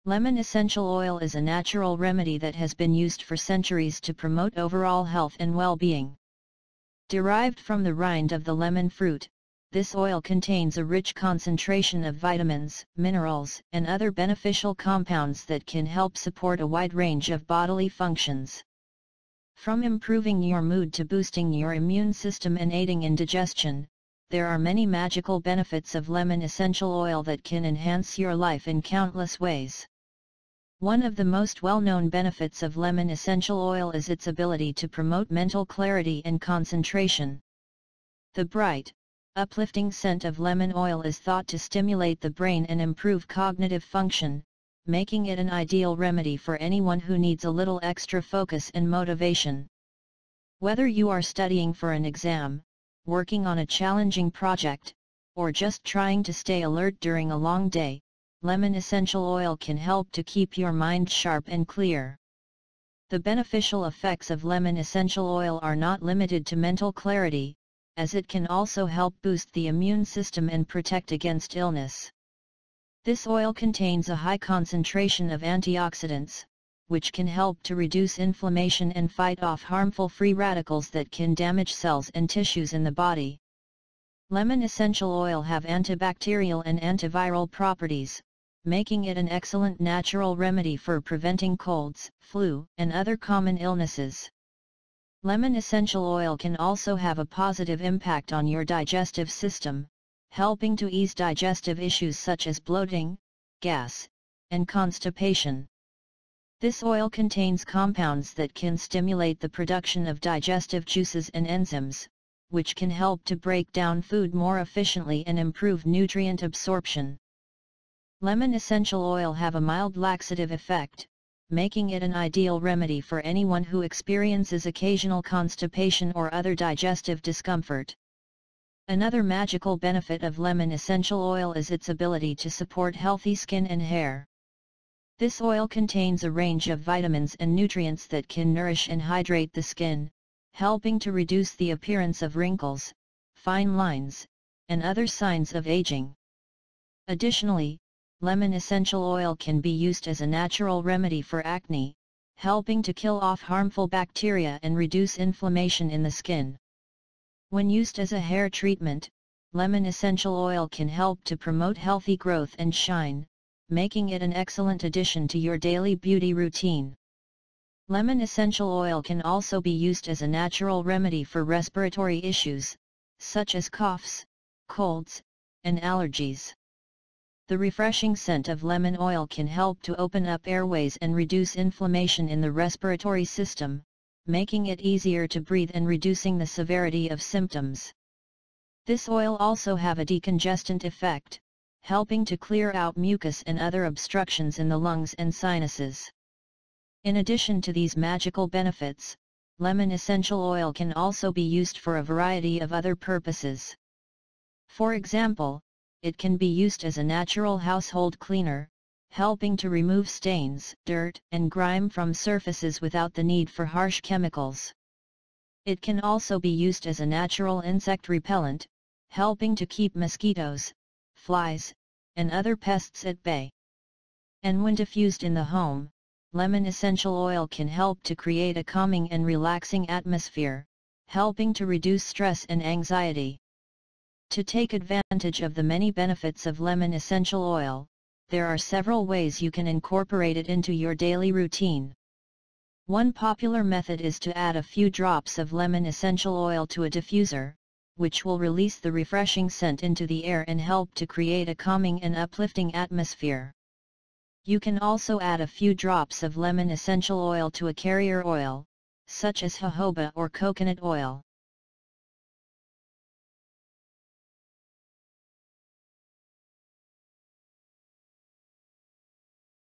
Lemon essential oil is a natural remedy that has been used for centuries to promote overall health and well-being. Derived from the rind of the lemon fruit, this oil contains a rich concentration of vitamins, minerals, and other beneficial compounds that can help support a wide range of bodily functions. From improving your mood to boosting your immune system and aiding in digestion, there are many magical benefits of lemon essential oil that can enhance your life in countless ways. One of the most well-known benefits of lemon essential oil is its ability to promote mental clarity and concentration. The bright, uplifting scent of lemon oil is thought to stimulate the brain and improve cognitive function, making it an ideal remedy for anyone who needs a little extra focus and motivation. Whether you are studying for an exam, working on a challenging project, or just trying to stay alert during a long day, lemon essential oil can help to keep your mind sharp and clear. The beneficial effects of lemon essential oil are not limited to mental clarity, as it can also help boost the immune system and protect against illness. This oil contains a high concentration of antioxidants, which can help to reduce inflammation and fight off harmful free radicals that can damage cells and tissues in the body. Lemon essential oil have antibacterial and antiviral properties, making it an excellent natural remedy for preventing colds, flu, and other common illnesses. Lemon essential oil can also have a positive impact on your digestive system, helping to ease digestive issues such as bloating, gas, and constipation. This oil contains compounds that can stimulate the production of digestive juices and enzymes, which can help to break down food more efficiently and improve nutrient absorption. Lemon essential oil have a mild laxative effect, making it an ideal remedy for anyone who experiences occasional constipation or other digestive discomfort. Another magical benefit of lemon essential oil is its ability to support healthy skin and hair. This oil contains a range of vitamins and nutrients that can nourish and hydrate the skin, helping to reduce the appearance of wrinkles, fine lines, and other signs of aging. Additionally, lemon essential oil can be used as a natural remedy for acne, helping to kill off harmful bacteria and reduce inflammation in the skin. When used as a hair treatment, lemon essential oil can help to promote healthy growth and shine, making it an excellent addition to your daily beauty routine. Lemon essential oil can also be used as a natural remedy for respiratory issues, such as coughs, colds, and allergies. The refreshing scent of lemon oil can help to open up airways and reduce inflammation in the respiratory system, making it easier to breathe and reducing the severity of symptoms. This oil also have a decongestant effect, helping to clear out mucus and other obstructions in the lungs and sinuses. In addition to these magical benefits, lemon essential oil can also be used for a variety of other purposes. For example, it can be used as a natural household cleaner, helping to remove stains, dirt, and grime from surfaces without the need for harsh chemicals. It can also be used as a natural insect repellent, helping to keep mosquitoes, flies, and other pests at bay. And when diffused in the home, lemon essential oil can help to create a calming and relaxing atmosphere, helping to reduce stress and anxiety. To take advantage of the many benefits of lemon essential oil, there are several ways you can incorporate it into your daily routine. One popular method is to add a few drops of lemon essential oil to a diffuser, which will release the refreshing scent into the air and help to create a calming and uplifting atmosphere. You can also add a few drops of lemon essential oil to a carrier oil, such as jojoba or coconut oil.